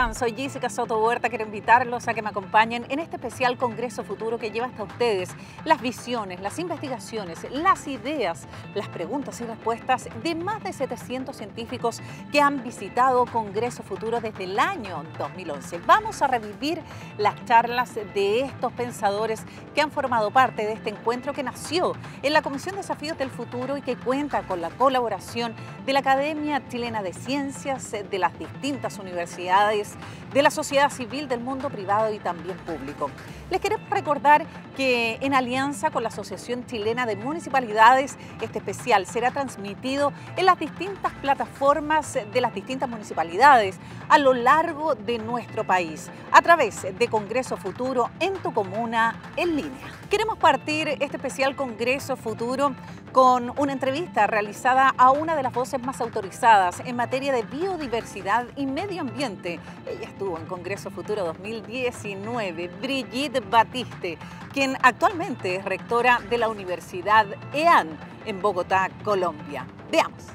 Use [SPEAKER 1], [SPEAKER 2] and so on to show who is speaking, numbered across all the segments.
[SPEAKER 1] están? Soy Jessica Soto Huerta. Quiero invitarlos a que me acompañen en este especial Congreso Futuro que lleva hasta ustedes las visiones, las investigaciones, las ideas, las preguntas y respuestas de más de 700 científicos que han visitado Congreso Futuro desde el año 2011. Vamos a revivir las charlas de estos pensadores que han formado parte de este encuentro que nació en la Comisión Desafíos del Futuro y que cuenta con la colaboración de la Academia Chilena de Ciencias, de las distintas universidades, de la sociedad civil, del mundo privado y también público. Les queremos recordar que en alianza con la Asociación Chilena de Municipalidades, este especial será transmitido en las distintas plataformas de las distintas municipalidades a lo largo de nuestro país, a través de Congreso Futuro en tu comuna en línea. Queremos partir este especial Congreso Futuro con una entrevista realizada a una de las voces más autorizadas en materia de biodiversidad y medio ambiente. Ella estuvo en Congreso Futuro 2019, Brigitte Batiste, quien actualmente es rectora de la Universidad EAN en Bogotá, Colombia. Veamos.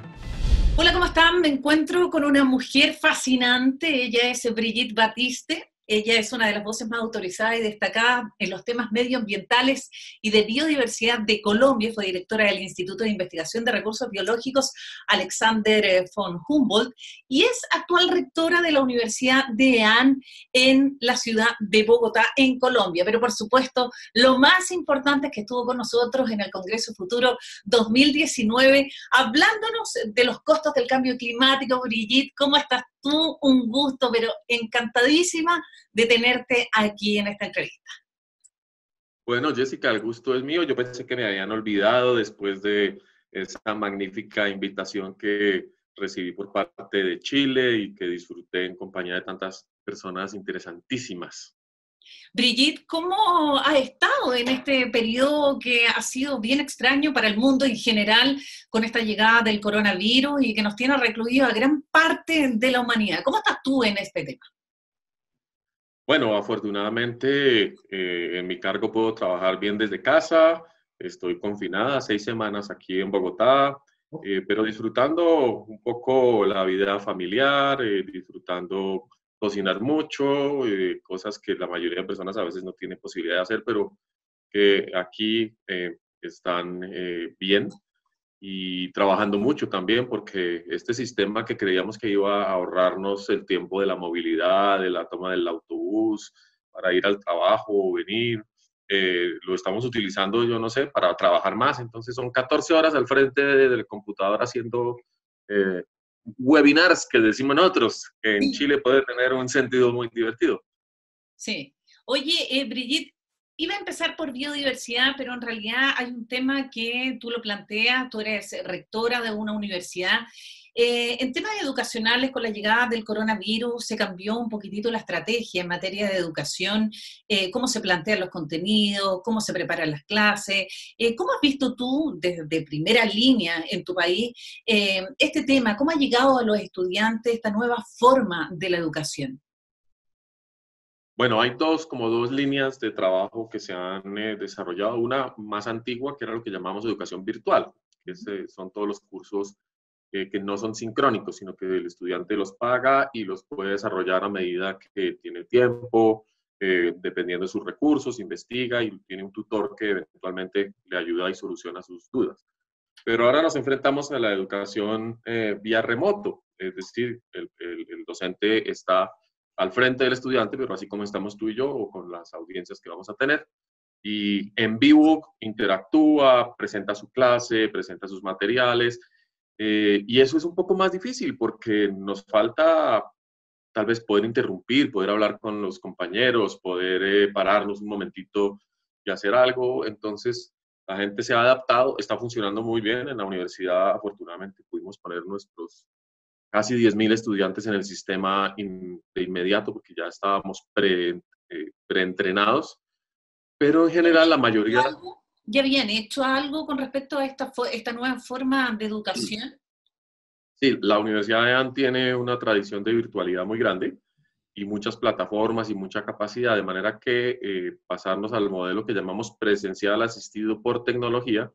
[SPEAKER 1] Hola, ¿cómo están? Me encuentro con una mujer fascinante. Ella es Brigitte Batiste. Ella es una de las voces más autorizadas y destacadas en los temas medioambientales y de biodiversidad de Colombia. Fue directora del Instituto de Investigación de Recursos Biológicos Alexander von Humboldt y es actual rectora de la Universidad de EAN en la ciudad de Bogotá, en Colombia. Pero por supuesto, lo más importante es que estuvo con nosotros en el Congreso Futuro 2019, hablándonos de los costos del cambio climático. Brigitte, ¿cómo estás tú? Un gusto, pero encantadísima de tenerte aquí en esta entrevista.
[SPEAKER 2] Bueno, Jessica, el gusto es mío. Yo pensé que me habían olvidado después de esa magnífica invitación que recibí por parte de Chile y que disfruté en compañía de tantas personas interesantísimas.
[SPEAKER 1] Brigitte, ¿cómo has estado en este periodo que ha sido bien extraño para el mundo en general con esta llegada del coronavirus y que nos tiene recluido a gran parte de la humanidad? ¿Cómo estás tú en este tema?
[SPEAKER 2] Bueno, afortunadamente en mi cargo puedo trabajar bien desde casa. Estoy confinada 6 semanas aquí en Bogotá, pero disfrutando un poco la vida familiar, disfrutando cocinar mucho, cosas que la mayoría de personas a veces no tienen posibilidad de hacer, pero que aquí están bien y trabajando mucho también porque este sistema que creíamos que iba a ahorrarnos el tiempo de la movilidad, de la toma del autobús, para ir al trabajo o venir, lo estamos utilizando, yo no sé, para trabajar más. Entonces son 14 horas al frente del computador haciendo webinars, que decimos nosotros, que en
[SPEAKER 1] Sí.
[SPEAKER 2] Chile puede tener un sentido muy divertido.
[SPEAKER 1] Sí. Oye, Brigitte, iba a empezar por biodiversidad, pero en realidad hay un tema que tú lo planteas, tú eres rectora de una universidad. En temas educacionales, con la llegada del coronavirus, se cambió un poquitito la estrategia en materia de educación, cómo se plantean los contenidos, cómo se preparan las clases. ¿Cómo has visto tú desde primera línea en tu país este tema? ¿Cómo ha llegado a los estudiantes esta nueva forma de la educación?
[SPEAKER 2] Bueno, hay como dos líneas de trabajo que se han desarrollado. Una más antigua, que era lo que llamamos educación virtual, que son todos los cursos que no son sincrónicos, sino que el estudiante los paga y los puede desarrollar a medida que tiene tiempo, dependiendo de sus recursos, investiga y tiene un tutor que eventualmente le ayuda y soluciona sus dudas. Pero ahora nos enfrentamos a la educación vía remoto, es decir, el docente está al frente del estudiante, pero así como estamos tú y yo, o con las audiencias que vamos a tener, y en vivo interactúa, presenta su clase, presenta sus materiales, y eso es un poco más difícil porque nos falta tal vez poder interrumpir, poder hablar con los compañeros, poder pararnos un momentito y hacer algo. Entonces, la gente se ha adaptado, está funcionando muy bien. En la universidad, afortunadamente, pudimos poner nuestros casi 10.000 estudiantes en el sistema de inmediato porque ya estábamos preentrenados, pero en general la mayoría...
[SPEAKER 1] ¿Ya habían hecho algo con respecto a esta nueva forma de educación?
[SPEAKER 2] Sí, la Universidad de EAN tiene una tradición de virtualidad muy grande y muchas plataformas y mucha capacidad, de manera que pasarnos al modelo que llamamos presencial asistido por tecnología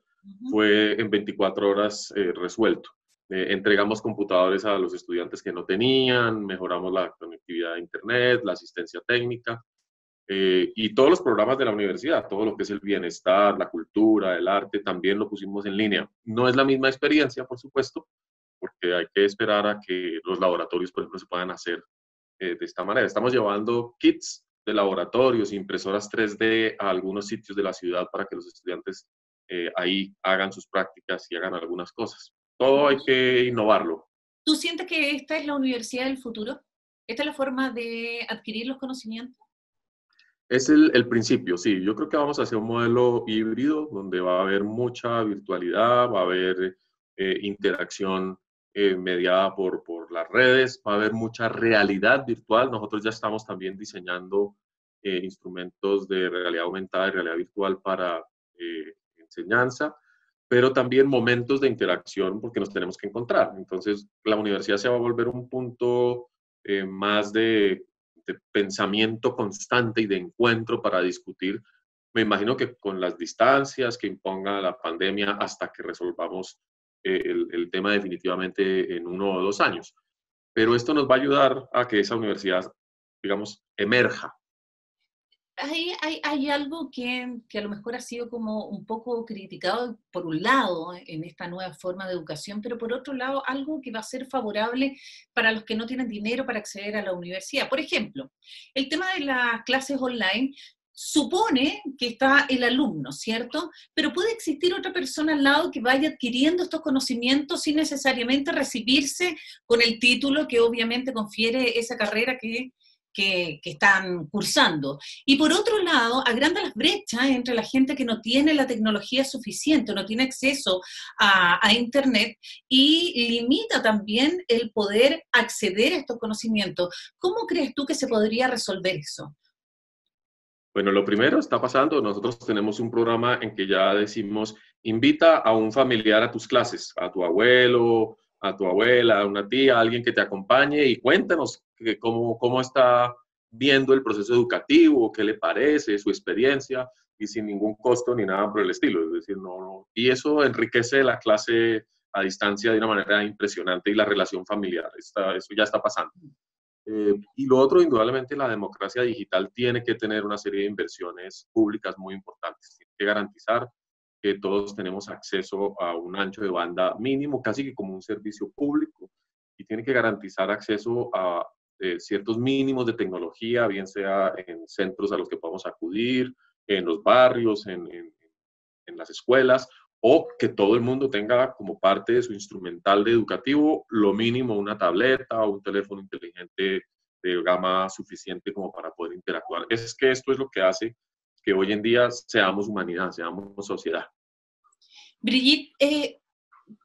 [SPEAKER 2] fue en 24 horas resuelto. entregamos computadores a los estudiantes que no tenían, mejoramos la conectividad a Internet, la asistencia técnica, y todos los programas de la universidad, todo lo que es el bienestar, la cultura, el arte, también lo pusimos en línea. No es la misma experiencia, por supuesto, porque hay que esperar a que los laboratorios, por ejemplo, se puedan hacer de esta manera. Estamos llevando kits de laboratorios, impresoras 3D a algunos sitios de la ciudad para que los estudiantes ahí hagan sus prácticas y hagan algunas cosas. Todo hay que innovarlo.
[SPEAKER 1] ¿Tú sientes que esta es la universidad del futuro? ¿Esta es la forma de adquirir los conocimientos?
[SPEAKER 2] Es el principio, sí. Yo creo que vamos a hacer un modelo híbrido donde va a haber mucha virtualidad, va a haber interacción mediada por las redes, va a haber mucha realidad virtual. Nosotros ya estamos también diseñando instrumentos de realidad aumentada y realidad virtual para enseñanza, pero también momentos de interacción porque nos tenemos que encontrar. Entonces, la universidad se va a volver un punto más de pensamiento constante y de encuentro para discutir. Me imagino que con las distancias que imponga la pandemia hasta que resolvamos el tema definitivamente en 1 o 2 años. Pero esto nos va a ayudar a que esa universidad, digamos, emerja.
[SPEAKER 1] Hay algo que a lo mejor ha sido como un poco criticado por un lado en esta nueva forma de educación, pero por otro lado algo que va a ser favorable para los que no tienen dinero para acceder a la universidad. Por ejemplo, el tema de las clases online supone que está el alumno, ¿cierto? Pero puede existir otra persona al lado que vaya adquiriendo estos conocimientos sin necesariamente recibirse con el título que obviamente confiere esa carrera que están cursando. Y por otro lado, agranda las brechas entre la gente que no tiene la tecnología suficiente, no tiene acceso a Internet y limita también el poder acceder a estos conocimientos. ¿Cómo crees tú que se podría resolver eso?
[SPEAKER 2] Bueno, lo primero está pasando, nosotros tenemos un programa en que ya decimos, invita a un familiar a tus clases, a tu abuelo, a tu abuela, a una tía, a alguien que te acompañe y cuéntanos cómo está viendo el proceso educativo, qué le parece, su experiencia, y sin ningún costo ni nada por el estilo. Es decir, no. Y eso enriquece la clase a distancia de una manera impresionante y la relación familiar. Eso ya está pasando. Y lo otro, indudablemente, la democracia digital tiene que tener una serie de inversiones públicas muy importantes. Tiene que garantizar que todos tenemos acceso a un ancho de banda mínimo, casi que como un servicio público, y tiene que garantizar acceso a ciertos mínimos de tecnología, bien sea en centros a los que podamos acudir, en los barrios, en las escuelas, o que todo el mundo tenga como parte de su instrumental de educativo lo mínimo una tableta o un teléfono inteligente de gama suficiente como para poder interactuar. Es que esto es lo que hace que hoy en día seamos humanidad, seamos sociedad.
[SPEAKER 1] Brigitte,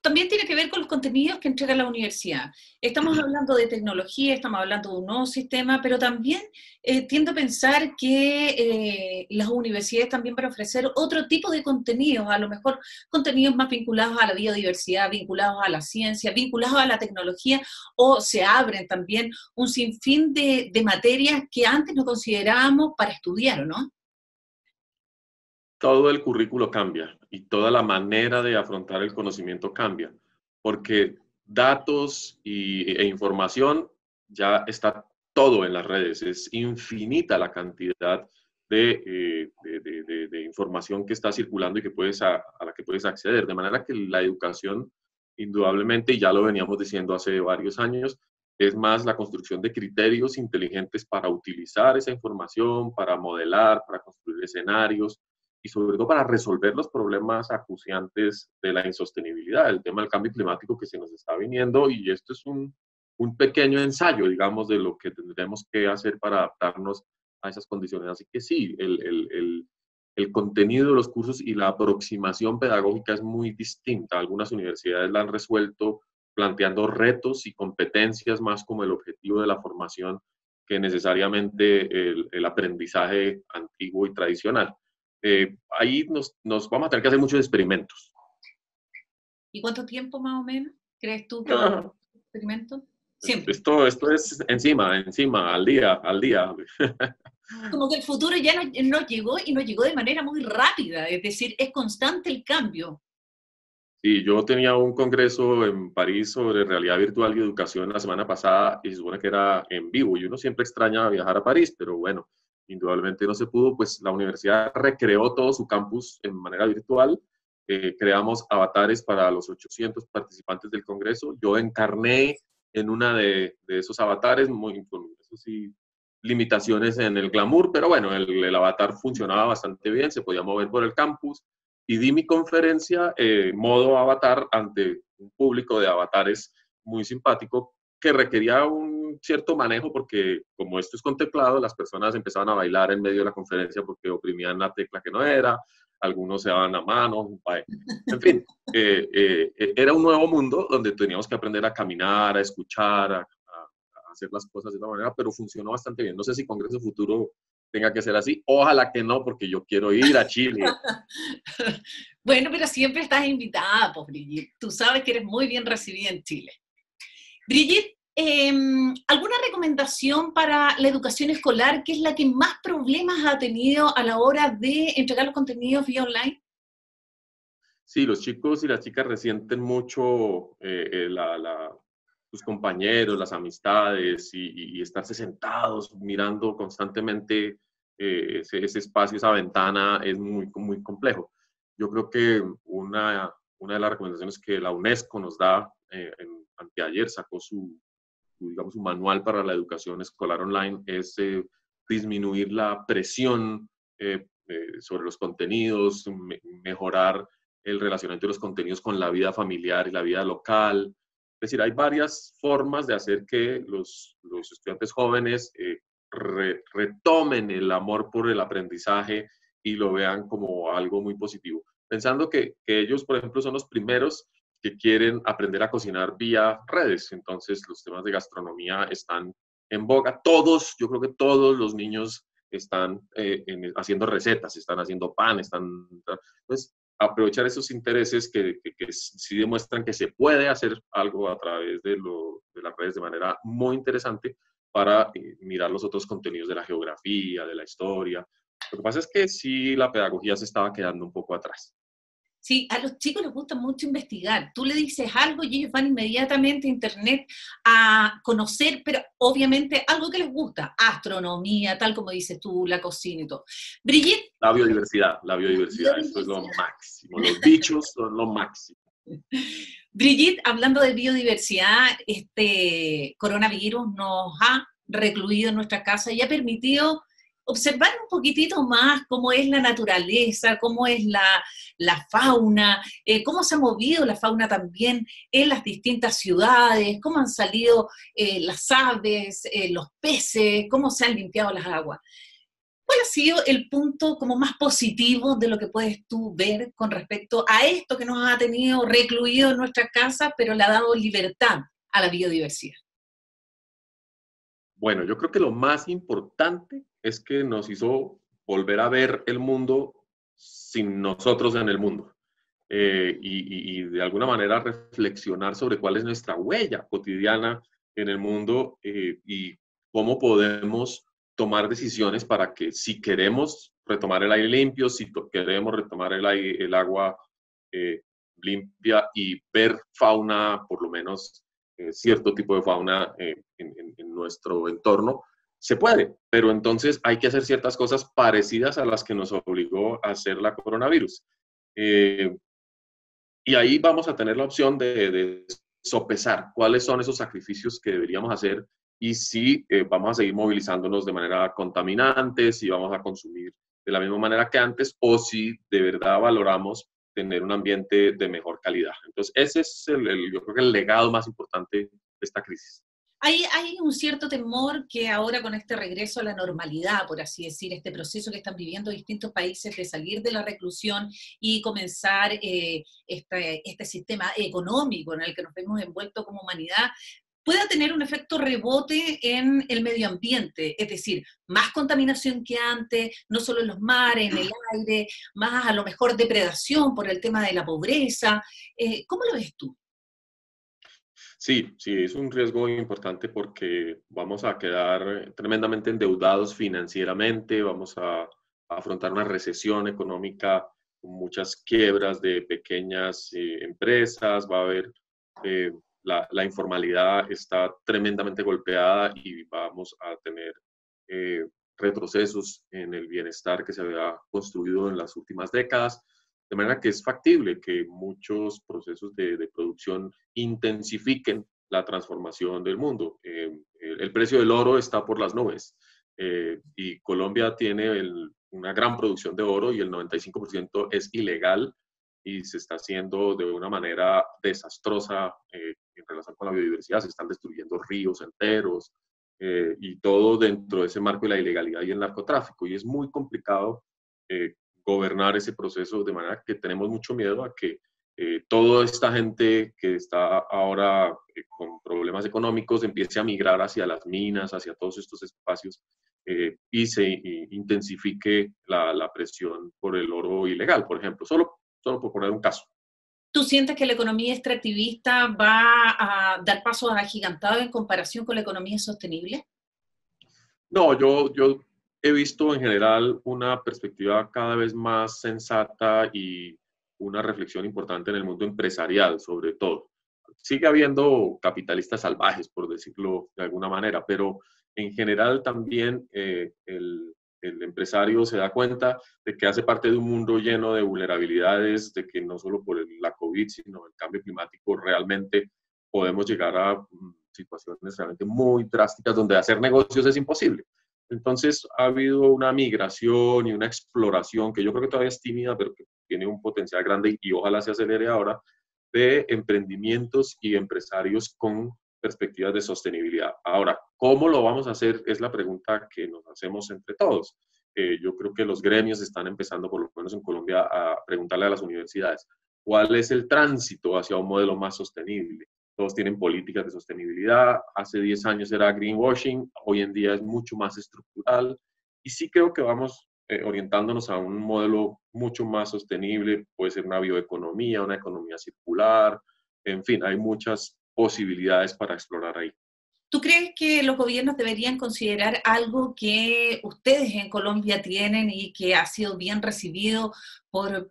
[SPEAKER 1] también tiene que ver con los contenidos que entrega la universidad. Estamos hablando de tecnología, estamos hablando de un nuevo sistema, pero también tiendo a pensar que las universidades también van a ofrecer otro tipo de contenidos, a lo mejor contenidos más vinculados a la biodiversidad, vinculados a la ciencia, vinculados a la tecnología, o se abren también un sinfín de materias que antes no considerábamos para estudiar, ¿o no?
[SPEAKER 2] Todo el currículo cambia y toda la manera de afrontar el conocimiento cambia, porque datos e información ya está todo en las redes, es infinita la cantidad de información que está circulando y que a la que puedes acceder, de manera que la educación, indudablemente, y ya lo veníamos diciendo hace varios años, es más la construcción de criterios inteligentes para utilizar esa información, para modelar, para construir escenarios, y sobre todo para resolver los problemas acuciantes de la insostenibilidad, el tema del cambio climático que se nos está viniendo, y esto es un pequeño ensayo, digamos, de lo que tendremos que hacer para adaptarnos a esas condiciones. Así que sí, el contenido de los cursos y la aproximación pedagógica es muy distinta. Algunas universidades la han resuelto planteando retos y competencias más como el objetivo de la formación que necesariamente el aprendizaje antiguo y tradicional. Ahí nos vamos a tener que hacer muchos experimentos.
[SPEAKER 1] ¿Y cuánto tiempo más o menos crees tú que va a durar
[SPEAKER 2] No,
[SPEAKER 1] el experimento? Siempre.
[SPEAKER 2] esto es encima, al día.
[SPEAKER 1] Como que el futuro ya no llegó y no llegó de manera muy rápida, es decir, es constante el cambio.
[SPEAKER 2] Sí, yo tenía un congreso en París sobre realidad virtual y educación la semana pasada y se supone que era en vivo y uno siempre extraña viajar a París, pero bueno, indudablemente no se pudo, pues la universidad recreó todo su campus en manera virtual, creamos avatares para los 800 participantes del congreso, yo encarné en una de esos avatares, muy, con eso sí, limitaciones en el glamour, pero bueno, el avatar funcionaba bastante bien, se podía mover por el campus y di mi conferencia modo avatar ante un público de avatares muy simpático que requería un cierto manejo porque como esto es contemplado, las personas empezaban a bailar en medio de la conferencia porque oprimían la tecla que no era, algunos se daban la mano, en fin, era un nuevo mundo donde teníamos que aprender a caminar, a escuchar, a hacer las cosas de una manera, pero funcionó bastante bien. No sé si Congreso Futuro tenga que ser así. Ojalá que no, porque yo quiero ir a Chile.
[SPEAKER 3] Bueno, pero siempre estás invitada, pues, Brigitte. Tú sabes que eres muy bien recibida en Chile. Brigitte, ¿alguna recomendación para la educación escolar que es la que más problemas ha tenido a la hora de entregar los contenidos vía online?
[SPEAKER 2] Sí, los chicos y las chicas resienten mucho sus compañeros, las amistades y estarse sentados mirando constantemente ese espacio, esa ventana es muy complejo. Yo creo que una de las recomendaciones que la UNESCO nos da, anteayer sacó digamos, su manual para la educación escolar online, es disminuir la presión sobre los contenidos, mejorar el relacionamiento de los contenidos con la vida familiar y la vida local. Es decir, hay varias formas de hacer que los estudiantes jóvenes retomen el amor por el aprendizaje y lo vean como algo muy positivo. Pensando que ellos, por ejemplo, son los primeros que quieren aprender a cocinar vía redes. Entonces, los temas de gastronomía están en boga. Todos, yo creo que todos los niños están haciendo recetas, están haciendo pan, Entonces, aprovechar esos intereses que sí demuestran que se puede hacer algo a través de las redes de manera muy interesante para mirar los otros contenidos de la geografía, de la historia. Lo que pasa es que sí, la pedagogía se estaba quedando un poco atrás.
[SPEAKER 3] Sí, a los chicos les gusta mucho investigar. Tú le dices algo y ellos van inmediatamente a internet a conocer, pero obviamente algo que les gusta, astronomía, tal como dices tú, la cocina y todo. Brigitte.
[SPEAKER 2] La biodiversidad, eso es lo máximo. Los bichos son lo máximo.
[SPEAKER 3] Brigitte, hablando de biodiversidad, este coronavirus nos ha recluido en nuestra casa y ha permitido observar un poquitito más cómo es la naturaleza, cómo es la fauna, cómo se ha movido la fauna también en las distintas ciudades, cómo han salido las aves, los peces, cómo se han limpiado las aguas. ¿Cuál ha sido el punto como más positivo de lo que puedes tú ver con respecto a esto que nos ha tenido recluido en nuestra casa, pero le ha dado libertad a la biodiversidad?
[SPEAKER 2] Bueno, yo creo que lo más importante es que nos hizo volver a ver el mundo sin nosotros en el mundo. Y de alguna manera reflexionar sobre cuál es nuestra huella cotidiana en el mundo y cómo podemos tomar decisiones para que si queremos retomar el aire limpio, si queremos retomar el agua eh, limpia y ver fauna, por lo menos cierto tipo de fauna en nuestro entorno, se puede, pero entonces hay que hacer ciertas cosas parecidas a las que nos obligó a hacer la coronavirus. Y ahí vamos a tener la opción de sopesar cuáles son esos sacrificios que deberíamos hacer y si vamos a seguir movilizándonos de manera contaminante, si vamos a consumir de la misma manera que antes o si de verdad valoramos tener un ambiente de mejor calidad. Entonces, ese es yo creo que el legado más importante de esta crisis.
[SPEAKER 3] Hay un cierto temor que ahora con este regreso a la normalidad, por así decir, este proceso que están viviendo distintos países de salir de la reclusión y comenzar este sistema económico en el que nos vemos envueltos como humanidad, pueda tener un efecto rebote en el medio ambiente, es decir, más contaminación que antes, no solo en los mares, en el aire, más a lo mejor depredación por el tema de la pobreza. ¿Cómo lo ves tú?
[SPEAKER 2] Sí, sí, es un riesgo importante porque vamos a quedar tremendamente endeudados financieramente, vamos a afrontar una recesión económica muchas quiebras de pequeñas empresas, va a haber, la informalidad está tremendamente golpeada y vamos a tener retrocesos en el bienestar que se había construido en las últimas décadas. De manera que es factible que muchos procesos de producción intensifiquen la transformación del mundo. El precio del oro está por las nubes y Colombia tiene una gran producción de oro y el 95% es ilegal y se está haciendo de una manera desastrosa en relación con la biodiversidad. Se están destruyendo ríos enteros y todo dentro de ese marco de la ilegalidad y el narcotráfico. Y es muy complicado gobernar ese proceso, de manera que tenemos mucho miedo a que toda esta gente que está ahora con problemas económicos empiece a migrar hacia las minas, hacia todos estos espacios y se intensifique la presión por el oro ilegal, por ejemplo, solo por poner un caso.
[SPEAKER 3] ¿Tú sientes que la economía extractivista va a dar pasos agigantados en comparación con la economía sostenible?
[SPEAKER 2] No, yo he visto en general una perspectiva cada vez más sensata y una reflexión importante en el mundo empresarial, sobre todo. Sigue habiendo capitalistas salvajes, por decirlo de alguna manera, pero en general también el empresario se da cuenta de que hace parte de un mundo lleno de vulnerabilidades, de que no solo por la COVID, sino el cambio climático, realmente podemos llegar a situaciones realmente muy drásticas donde hacer negocios es imposible. Entonces ha habido una migración y una exploración que yo creo que todavía es tímida, pero que tiene un potencial grande y ojalá se acelere ahora, de emprendimientos y empresarios con perspectivas de sostenibilidad. Ahora, ¿cómo lo vamos a hacer? Es la pregunta que nos hacemos entre todos. Yo creo que los gremios están empezando, por lo menos en Colombia, a preguntarle a las universidades, ¿cuál es el tránsito hacia un modelo más sostenible? Todos tienen políticas de sostenibilidad, hace 10 años era greenwashing, hoy en día es mucho más estructural y sí creo que vamos orientándonos a un modelo mucho más sostenible, puede ser una bioeconomía, una economía circular, en fin, hay muchas posibilidades para explorar ahí.
[SPEAKER 3] ¿Tú crees que los gobiernos deberían considerar algo que ustedes en Colombia tienen y que ha sido bien recibido por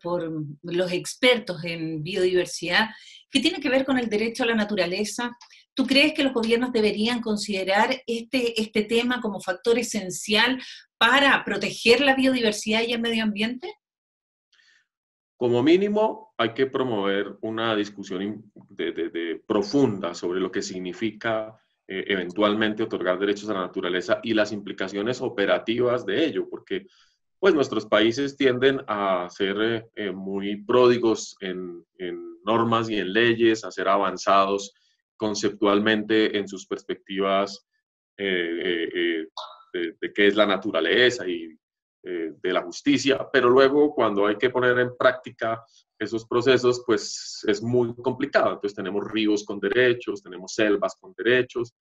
[SPEAKER 3] los expertos en biodiversidad, que tiene que ver con el derecho a la naturaleza? ¿Tú crees que los gobiernos deberían considerar este tema como factor esencial para proteger la biodiversidad y el medio ambiente?
[SPEAKER 2] Como mínimo, hay que promover una discusión profunda sobre lo que significa eventualmente otorgar derechos a la naturaleza y las implicaciones operativas de ello, porque pues nuestros países tienden a ser muy pródigos en normas y en leyes, a ser avanzados conceptualmente en sus perspectivas de qué es la naturaleza y de la justicia, pero luego cuando hay que poner en práctica esos procesos, pues es muy complicado. Entonces tenemos ríos con derechos, tenemos selvas con derechos,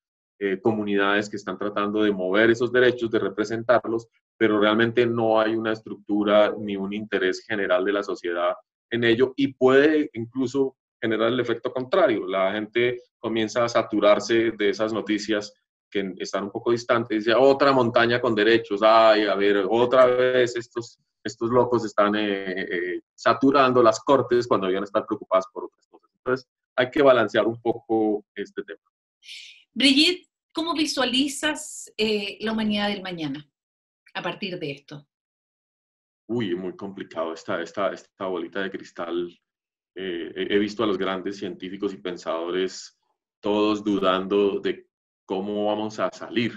[SPEAKER 2] comunidades que están tratando de mover esos derechos, de representarlos, pero realmente no hay una estructura ni un interés general de la sociedad en ello y puede incluso generar el efecto contrario. La gente comienza a saturarse de esas noticias que están un poco distantes, dice otra montaña con derechos, ay, a ver, otra vez estos locos están saturando las cortes cuando deberían estar preocupadas por otras cosas. Entonces, hay que balancear un poco este tema.
[SPEAKER 3] Brigitte, ¿cómo visualizas la humanidad del mañana a partir de esto?
[SPEAKER 2] Uy, muy complicado esta bolita de cristal. He visto a los grandes científicos y pensadores todos dudando de cómo vamos a salir.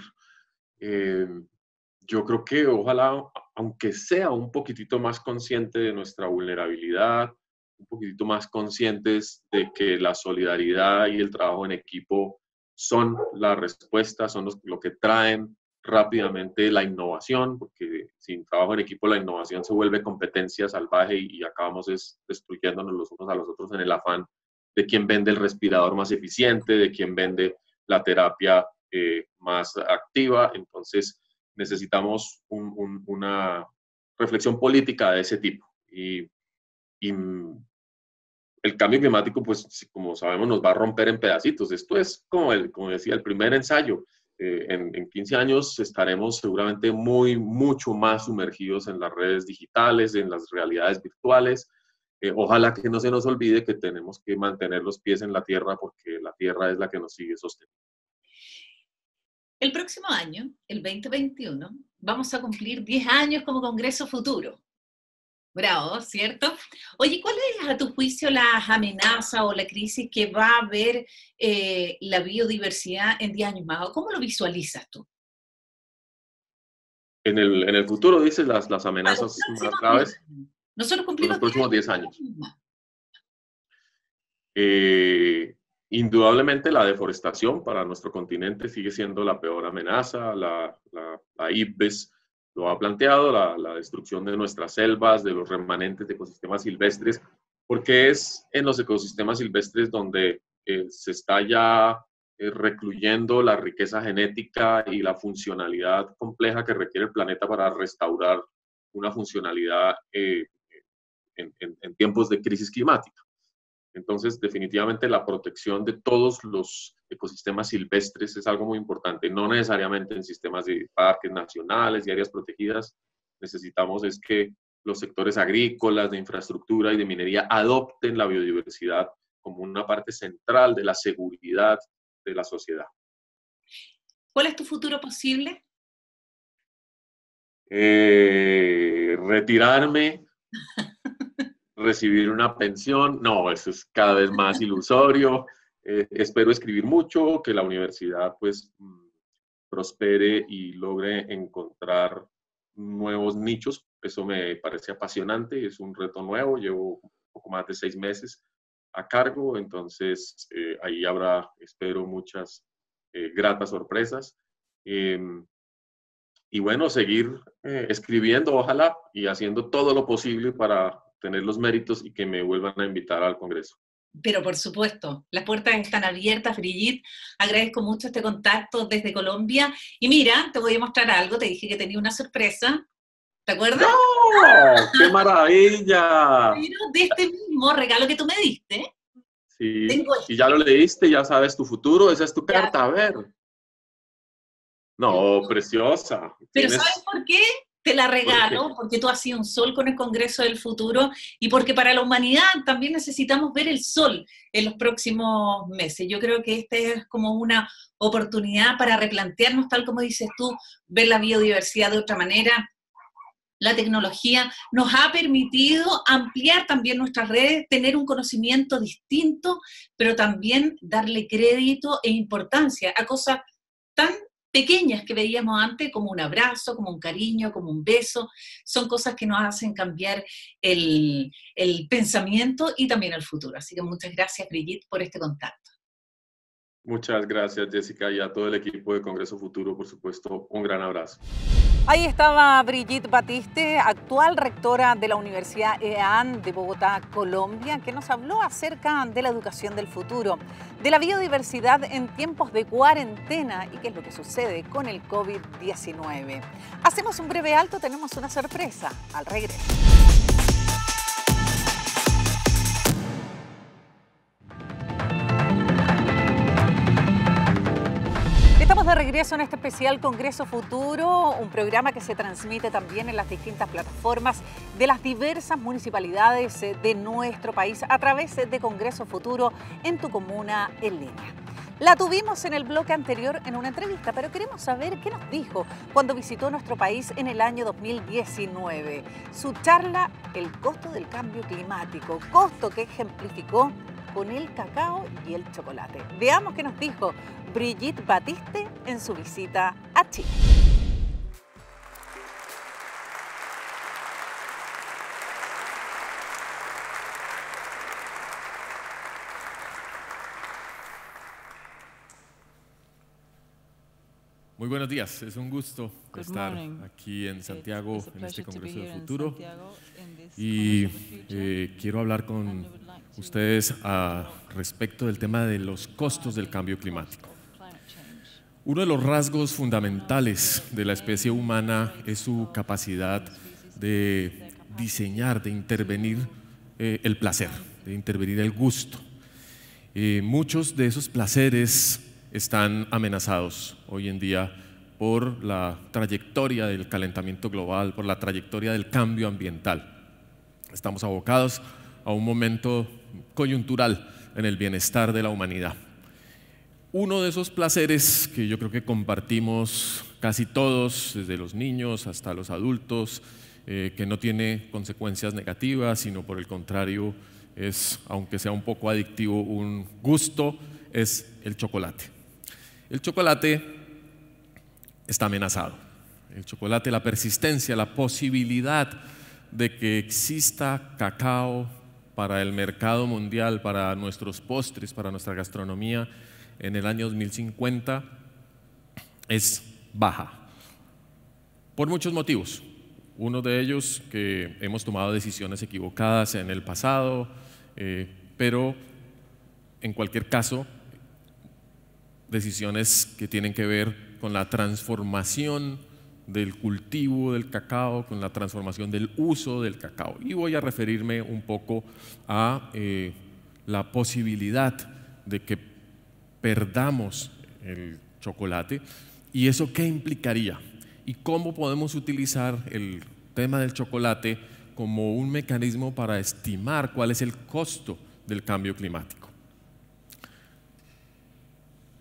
[SPEAKER 2] Yo creo que ojalá, aunque sea un poquitito más consciente de nuestra vulnerabilidad, un poquitito más conscientes de que la solidaridad y el trabajo en equipo son la respuesta, son lo que traen rápidamente la innovación, porque sin trabajo en equipo la innovación se vuelve competencia salvaje y acabamos destruyéndonos los unos a los otros en el afán de quién vende el respirador más eficiente, de quién vende la terapia más activa. Entonces necesitamos una reflexión política de ese tipo. Y el cambio climático, pues como sabemos, nos va a romper en pedacitos. Esto es como decía, el primer ensayo. en 15 años estaremos seguramente mucho más sumergidos en las redes digitales, en las realidades virtuales. Ojalá que no se nos olvide que tenemos que mantener los pies en la tierra porque la tierra es la que nos sigue sosteniendo.
[SPEAKER 3] El próximo año, el 2021, vamos a cumplir 10 años como Congreso Futuro. Bravo, ¿cierto? Oye, ¿cuál es a tu juicio las amenazas o la crisis que va a haber la biodiversidad en 10 años más? ¿Cómo lo visualizas tú?
[SPEAKER 2] En el futuro, dices, las amenazas más graves.
[SPEAKER 3] Nosotros cumplimos
[SPEAKER 2] los próximos 10 años.
[SPEAKER 3] más.
[SPEAKER 2] Indudablemente la deforestación para nuestro continente sigue siendo la peor amenaza. La IPBES lo ha planteado, la destrucción de nuestras selvas, de los remanentes de ecosistemas silvestres, porque es en los ecosistemas silvestres donde se está ya recluyendo la riqueza genética y la funcionalidad compleja que requiere el planeta para restaurar una funcionalidad en tiempos de crisis climática. Entonces, definitivamente la protección de todos los ecosistemas silvestres es algo muy importante, no necesariamente en sistemas de parques nacionales y áreas protegidas. Necesitamos es que los sectores agrícolas, de infraestructura y de minería adopten la biodiversidad como una parte central de la seguridad de la sociedad.
[SPEAKER 3] ¿Cuál es tu futuro posible?
[SPEAKER 2] Retirarme, recibir una pensión, no, eso es cada vez más ilusorio. Espero escribir mucho, que la universidad pues prospere y logre encontrar nuevos nichos. Eso me parece apasionante, es un reto nuevo, llevo un poco más de 6 meses a cargo, entonces ahí habrá, espero, muchas gratas sorpresas. Y bueno, seguir escribiendo, ojalá, y haciendo todo lo posible para tener los méritos y que me vuelvan a invitar al Congreso.
[SPEAKER 3] Pero por supuesto, las puertas están abiertas, Brigitte. Agradezco mucho este contacto desde Colombia. Y mira, te voy a mostrar algo, te dije que tenía una sorpresa. ¿Te acuerdas?
[SPEAKER 2] ¡No! ¡Qué maravilla!
[SPEAKER 3] Pero de este mismo regalo que tú me diste.
[SPEAKER 2] Sí, y ya lo leíste, ya sabes tu futuro, esa es tu carta, a ver. No, preciosa.
[SPEAKER 3] Pero ¿sabes por qué? Te la regalo, porque tú has sido un sol con el Congreso del Futuro y porque para la humanidad también necesitamos ver el sol en los próximos meses. Yo creo que esta es como una oportunidad para replantearnos, tal como dices tú, ver la biodiversidad de otra manera. La tecnología nos ha permitido ampliar también nuestras redes, tener un conocimiento distinto, pero también darle crédito e importancia a cosas tan pequeñas que veíamos antes, como un abrazo, como un cariño, como un beso. Son cosas que nos hacen cambiar el pensamiento y también el futuro. Así que muchas gracias, Brigitte, por este contacto.
[SPEAKER 2] Muchas gracias, Jessica, y a todo el equipo de Congreso Futuro, por supuesto, un gran abrazo.
[SPEAKER 1] Ahí estaba Brigitte Batiste, actual rectora de la Universidad EAN de Bogotá, Colombia, que nos habló acerca de la educación del futuro, de la biodiversidad en tiempos de cuarentena y qué es lo que sucede con el COVID-19. Hacemos un breve alto, tenemos una sorpresa al regreso. Estamos de regreso en este especial Congreso Futuro, un programa que se transmite también en las distintas plataformas de las diversas municipalidades de nuestro país a través de Congreso Futuro en tu comuna en línea. La tuvimos en el bloque anterior en una entrevista, pero queremos saber qué nos dijo cuando visitó nuestro país en el año 2019. Su charla, el costo del cambio climático, costo que ejemplificó con el cacao y el chocolate. Veamos qué nos dijo Brigitte Batiste en su visita a Chile.
[SPEAKER 4] Muy buenos días, es un gusto estar aquí en Santiago en este Congreso del Futuro y quiero hablar con ustedes respecto del tema de los costos del cambio climático. Uno de los rasgos fundamentales de la especie humana es su capacidad de diseñar, de intervenir el placer, de intervenir el gusto. Muchos de esos placeres están amenazados hoy en día por la trayectoria del calentamiento global, por la trayectoria del cambio ambiental. Estamos abocados a un momento coyuntural en el bienestar de la humanidad. Uno de esos placeres que yo creo que compartimos casi todos, desde los niños hasta los adultos, que no tiene consecuencias negativas, sino por el contrario es, aunque sea un poco adictivo, un gusto, es el chocolate. El chocolate está amenazado. El chocolate, la persistencia, la posibilidad de que exista cacao para el mercado mundial, para nuestros postres, para nuestra gastronomía en el año 2050 es baja, por muchos motivos. Uno de ellos, que hemos tomado decisiones equivocadas en el pasado, pero en cualquier caso, decisiones que tienen que ver con la transformación del cultivo del cacao, con la transformación del uso del cacao. Y voy a referirme un poco a la posibilidad de que perdamos el chocolate y eso qué implicaría y cómo podemos utilizar el tema del chocolate como un mecanismo para estimar cuál es el costo del cambio climático.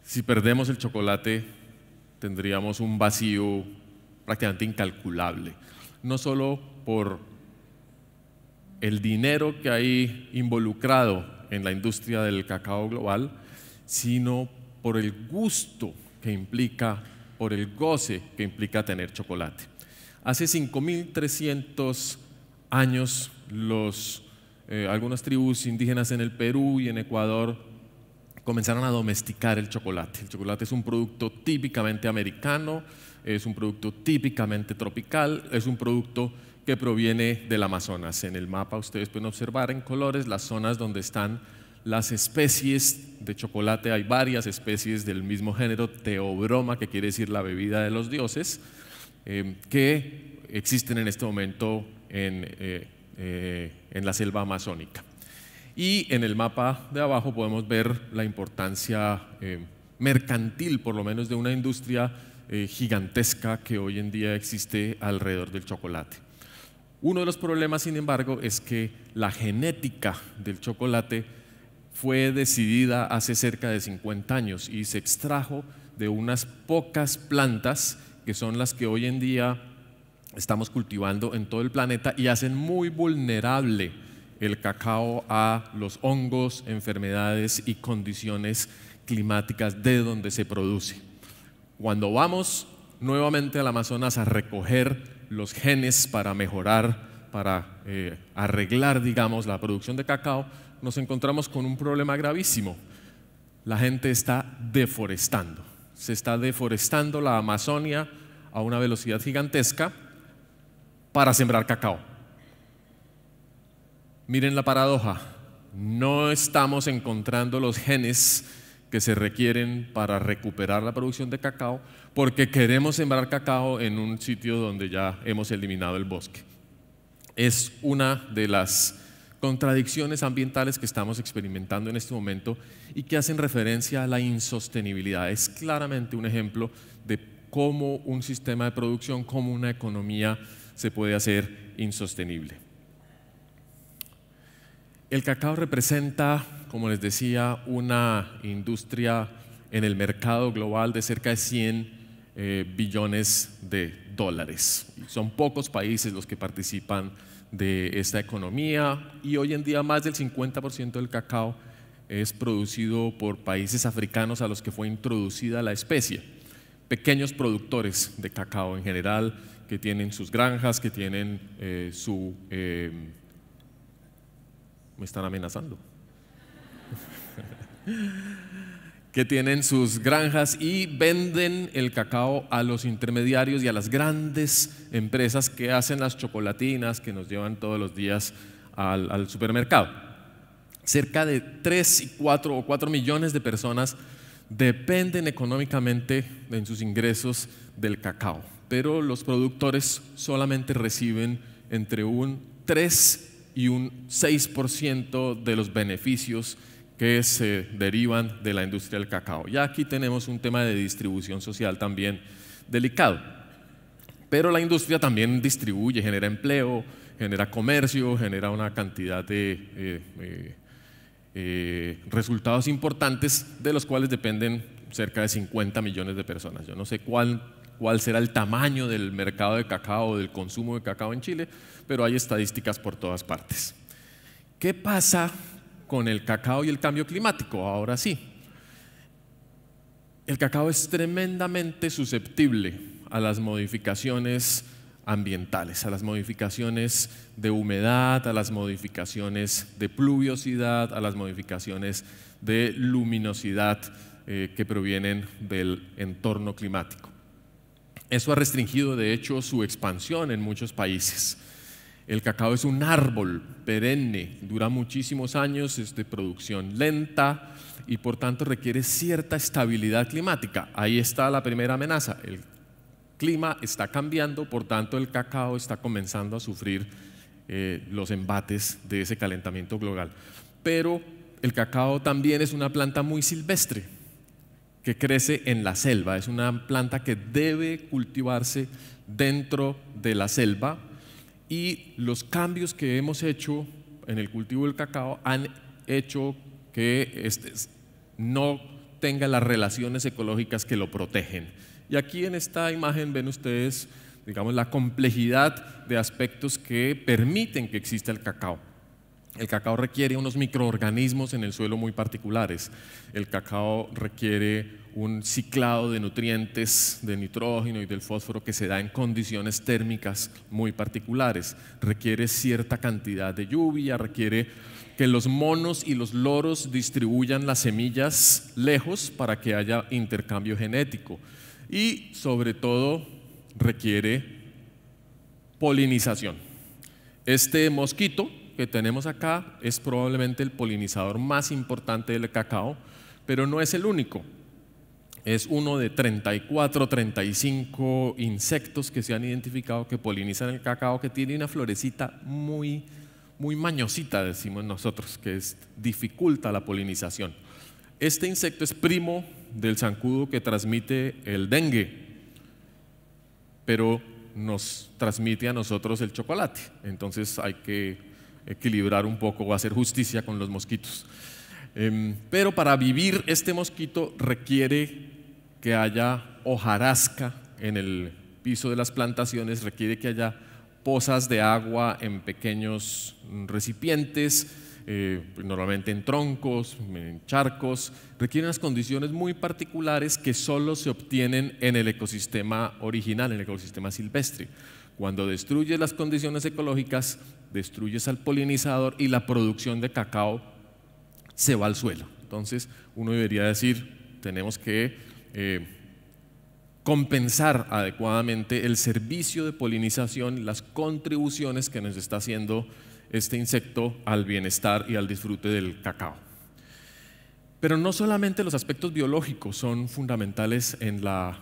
[SPEAKER 4] Si perdemos el chocolate, tendríamos un vacío prácticamente incalculable, no solo por el dinero que hay involucrado en la industria del cacao global, sino por el gusto que implica, por el goce que implica tener chocolate. Hace 5.300 años algunas tribus indígenas en el Perú y en Ecuador comenzaron a domesticar el chocolate. El chocolate es un producto típicamente americano, es un producto típicamente tropical, es un producto que proviene del Amazonas. En el mapa ustedes pueden observar en colores las zonas donde están las especies de chocolate. Hay varias especies del mismo género, Theobroma, que quiere decir la bebida de los dioses, que existen en este momento en la selva amazónica. Y en el mapa de abajo podemos ver la importancia mercantil, por lo menos de una industria gigantesca que hoy en día existe alrededor del chocolate. Uno de los problemas, sin embargo, es que la genética del chocolate fue decidida hace cerca de 50 años y se extrajo de unas pocas plantas que son las que hoy en día estamos cultivando en todo el planeta y hacen muy vulnerable el cacao a los hongos, enfermedades y condiciones climáticas de donde se produce. Cuando vamos nuevamente al Amazonas a recoger los genes para mejorar, para arreglar, digamos, la producción de cacao, nos encontramos con un problema gravísimo. La gente está deforestando. Se está deforestando la Amazonia a una velocidad gigantesca para sembrar cacao. Miren la paradoja, no estamos encontrando los genes que se requieren para recuperar la producción de cacao porque queremos sembrar cacao en un sitio donde ya hemos eliminado el bosque. Es una de las contradicciones ambientales que estamos experimentando en este momento y que hacen referencia a la insostenibilidad. Es claramente un ejemplo de cómo un sistema de producción, cómo una economía se puede hacer insostenible. El cacao representa, como les decía, una industria en el mercado global de cerca de 100 billones de dólares. Son pocos países los que participan de esta economía y hoy en día más del 50% del cacao es producido por países africanos a los que fue introducida la especie. Pequeños productores de cacao en general que tienen sus granjas, que tienen me están amenazando. Que tienen sus granjas y venden el cacao a los intermediarios y a las grandes empresas que hacen las chocolatinas que nos llevan todos los días al supermercado. Cerca de 4 millones de personas dependen económicamente en sus ingresos del cacao, pero los productores solamente reciben entre un 3 y un 6% de los beneficios que se derivan de la industria del cacao. Ya aquí tenemos un tema de distribución social también delicado. Pero la industria también distribuye, genera empleo, genera comercio, genera una cantidad de resultados importantes de los cuales dependen cerca de 50 millones de personas. Yo no sé cuál será el tamaño del mercado de cacao, del consumo de cacao en Chile, pero hay estadísticas por todas partes. ¿Qué pasa con el cacao y el cambio climático? Ahora sí, el cacao es tremendamente susceptible a las modificaciones ambientales, a las modificaciones de humedad, a las modificaciones de pluviosidad, a las modificaciones de luminosidad que provienen del entorno climático. Eso ha restringido, de hecho, su expansión en muchos países. El cacao es un árbol perenne, dura muchísimos años, es de producción lenta y por tanto requiere cierta estabilidad climática. Ahí está la primera amenaza. El clima está cambiando, por tanto el cacao está comenzando a sufrir los embates de ese calentamiento global. Pero el cacao también es una planta muy silvestre que crece en la selva, es una planta que debe cultivarse dentro de la selva y los cambios que hemos hecho en el cultivo del cacao han hecho que no tenga las relaciones ecológicas que lo protegen. Y aquí en esta imagen ven ustedes, digamos, la complejidad de aspectos que permiten que exista el cacao. El cacao requiere unos microorganismos en el suelo muy particulares. El cacao requiere un ciclado de nutrientes, de nitrógeno y del fósforo que se da en condiciones térmicas muy particulares. Requiere cierta cantidad de lluvia, requiere que los monos y los loros distribuyan las semillas lejos para que haya intercambio genético. Y sobre todo requiere polinización. Este mosquito que tenemos acá es probablemente el polinizador más importante del cacao, pero no es el único. Es uno de 34, 35 insectos que se han identificado que polinizan el cacao, que tiene una florecita muy mañosita, decimos nosotros, que dificulta la polinización. Este insecto es primo del zancudo que transmite el dengue, pero nos transmite a nosotros el chocolate. Entonces hay que equilibrar un poco o hacer justicia con los mosquitos. Pero para vivir este mosquito requiere que haya hojarasca en el piso de las plantaciones, requiere que haya pozas de agua en pequeños recipientes, normalmente en troncos, en charcos, requieren unas condiciones muy particulares que solo se obtienen en el ecosistema original, en el ecosistema silvestre. Cuando destruyes las condiciones ecológicas, destruyes al polinizador y la producción de cacao se va al suelo. Entonces uno debería decir, tenemos que compensar adecuadamente el servicio de polinización, las contribuciones que nos está haciendo este insecto al bienestar y al disfrute del cacao. Pero no solamente los aspectos biológicos son fundamentales en la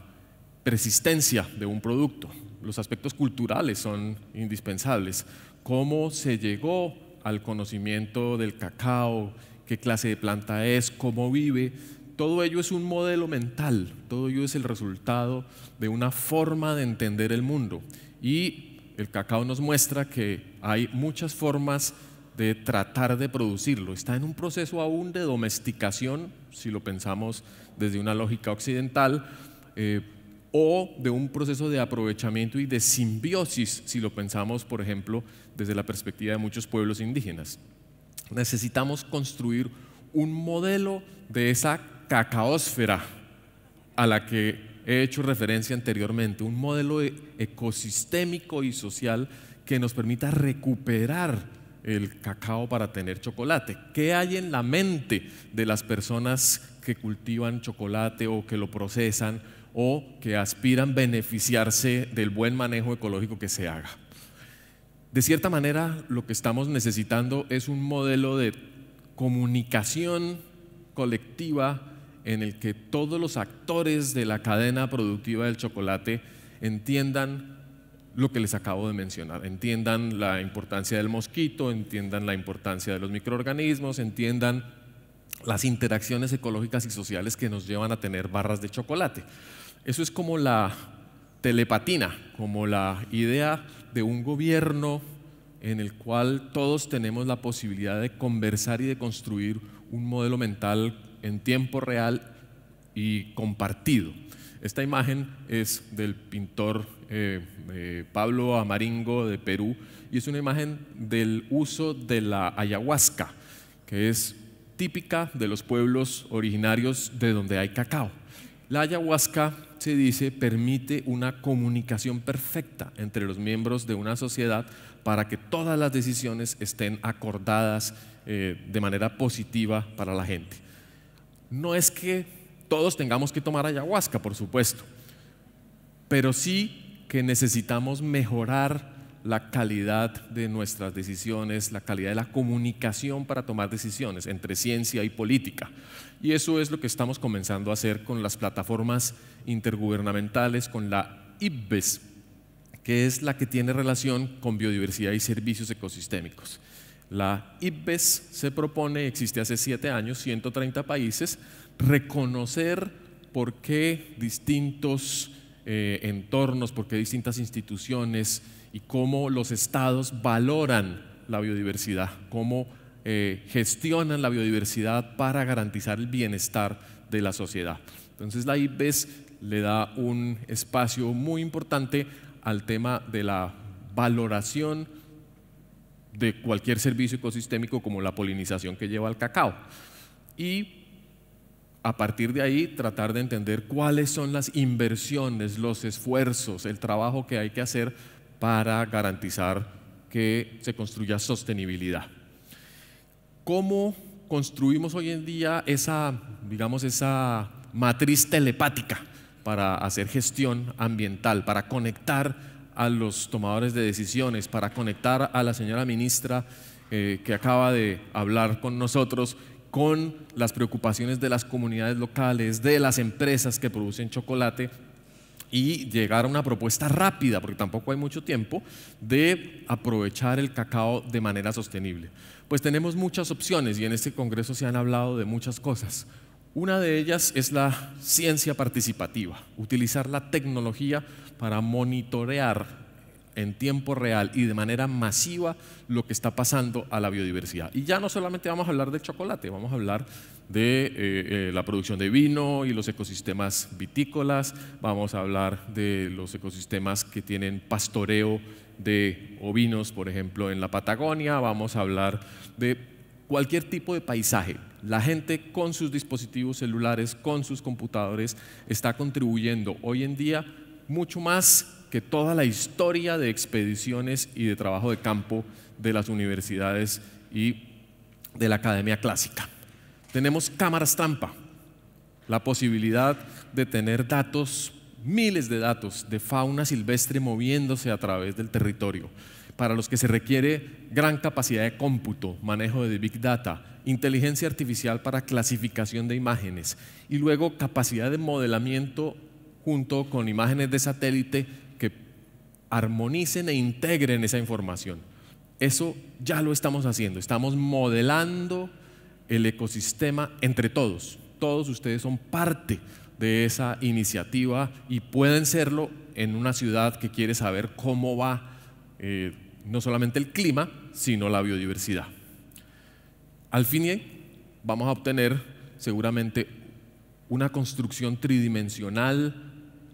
[SPEAKER 4] persistencia de un producto, los aspectos culturales son indispensables. Cómo se llegó al conocimiento del cacao, qué clase de planta es, cómo vive, todo ello es un modelo mental, todo ello es el resultado de una forma de entender el mundo. Y el cacao nos muestra que hay muchas formas de tratar de producirlo. Está en un proceso aún de domesticación, si lo pensamos desde una lógica occidental, o de un proceso de aprovechamiento y de simbiosis, si lo pensamos, por ejemplo, desde la perspectiva de muchos pueblos indígenas. Necesitamos construir un modelo de esa cacaósfera a la que he hecho referencia anteriormente, un modelo ecosistémico y social que nos permita recuperar el cacao para tener chocolate. ¿Qué hay en la mente de las personas que cultivan chocolate o que lo procesan o que aspiran beneficiarse del buen manejo ecológico que se haga? De cierta manera, lo que estamos necesitando es un modelo de comunicación colectiva en el que todos los actores de la cadena productiva del chocolate entiendan lo que les acabo de mencionar, entiendan la importancia del mosquito, entiendan la importancia de los microorganismos, entiendan las interacciones ecológicas y sociales que nos llevan a tener barras de chocolate. Eso es como la telepatina, como la idea de un gobierno en el cual todos tenemos la posibilidad de conversar y de construir un modelo mental en tiempo real y compartido. Esta imagen es del pintor Pablo Amaringo de Perú y es una imagen del uso de la ayahuasca, que es típica de los pueblos originarios de donde hay cacao. La ayahuasca, se dice, permite una comunicación perfecta entre los miembros de una sociedad para que todas las decisiones estén acordadas de manera positiva para la gente. No es que todos tengamos que tomar ayahuasca, por supuesto, pero sí que necesitamos mejorar la calidad de nuestras decisiones, la calidad de la comunicación para tomar decisiones entre ciencia y política. Y eso es lo que estamos comenzando a hacer con las plataformas intergubernamentales, con la IPBES, que es la que tiene relación con biodiversidad y servicios ecosistémicos. La IPBES se propone, existe hace 7 años, 130 países, reconocer por qué distintos entornos, por qué distintas instituciones y cómo los estados valoran la biodiversidad, cómo gestionan la biodiversidad para garantizar el bienestar de la sociedad. Entonces la IPBES le da un espacio muy importante al tema de la valoración de cualquier servicio ecosistémico como la polinización que lleva al cacao y a partir de ahí tratar de entender cuáles son las inversiones, los esfuerzos, el trabajo que hay que hacer para garantizar que se construya sostenibilidad. ¿Cómo construimos hoy en día esa matriz telepática para hacer gestión ambiental, para conectar a los tomadores de decisiones, para conectar a la señora ministra que acaba de hablar con nosotros, con las preocupaciones de las comunidades locales, de las empresas que producen chocolate y llegar a una propuesta rápida, porque tampoco hay mucho tiempo, de aprovechar el cacao de manera sostenible? Pues tenemos muchas opciones y en este congreso se han hablado de muchas cosas. Una de ellas es la ciencia participativa, utilizar la tecnología para monitorear en tiempo real y de manera masiva lo que está pasando a la biodiversidad. Y ya no solamente vamos a hablar del chocolate, vamos a hablar de la producción de vino y los ecosistemas vitícolas, vamos a hablar de los ecosistemas que tienen pastoreo de ovinos, por ejemplo, en la Patagonia, vamos a hablar de cualquier tipo de paisaje. La gente con sus dispositivos celulares, con sus computadores, está contribuyendo hoy en día mucho más que toda la historia de expediciones y de trabajo de campo de las universidades y de la academia clásica. Tenemos cámaras trampa, la posibilidad de tener datos, miles de datos de fauna silvestre moviéndose a través del territorio, para los que se requiere gran capacidad de cómputo, manejo de Big Data, inteligencia artificial para clasificación de imágenes y luego capacidad de modelamiento junto con imágenes de satélite que armonicen e integren esa información. Eso ya lo estamos haciendo, estamos modelando el ecosistema entre todos. Todos ustedes son parte de esa iniciativa y pueden serlo en una ciudad que quiere saber cómo va no solamente el clima, sino la biodiversidad. Al fin vamos a obtener seguramente una construcción tridimensional,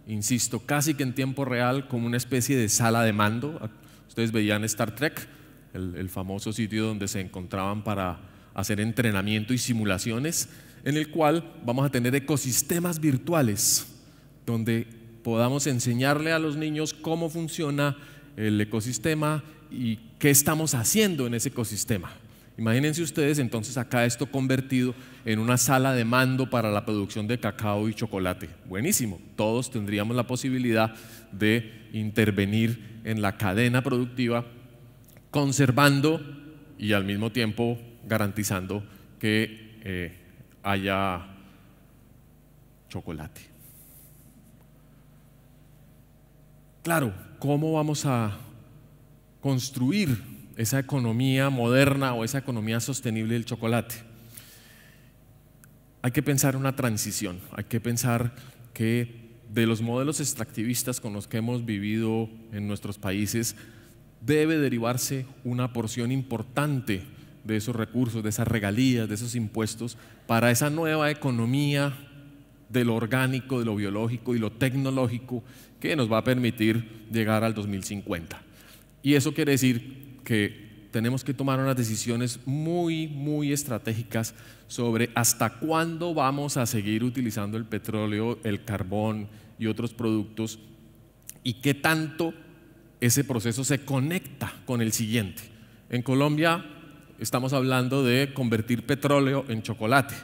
[SPEAKER 4] insisto, casi que en tiempo real, como una especie de sala de mando. Ustedes veían Star Trek, el famoso sitio donde se encontraban para hacer entrenamiento y simulaciones, en el cual vamos a tener ecosistemas virtuales, donde podamos enseñarle a los niños cómo funciona el ecosistema y qué estamos haciendo en ese ecosistema. Imagínense ustedes entonces acá esto convertido en una sala de mando para la producción de cacao y chocolate. Buenísimo, todos tendríamos la posibilidad de intervenir en la cadena productiva, conservando y al mismo tiempo garantizando que haya chocolate. Claro, ¿cómo vamos a construir esa economía moderna o esa economía sostenible del chocolate? hay que pensar una transición, hay que pensar que de los modelos extractivistas con los que hemos vivido en nuestros países debe derivarse una porción importante de esos recursos, de esas regalías, de esos impuestos para esa nueva economía de lo orgánico, de lo biológico y lo tecnológico que nos va a permitir llegar al 2050. Y eso quiere decir que tenemos que tomar unas decisiones muy estratégicas sobre hasta cuándo vamos a seguir utilizando el petróleo, el carbón y otros productos y qué tanto ese proceso se conecta con el siguiente. En Colombia estamos hablando de convertir petróleo en chocolate.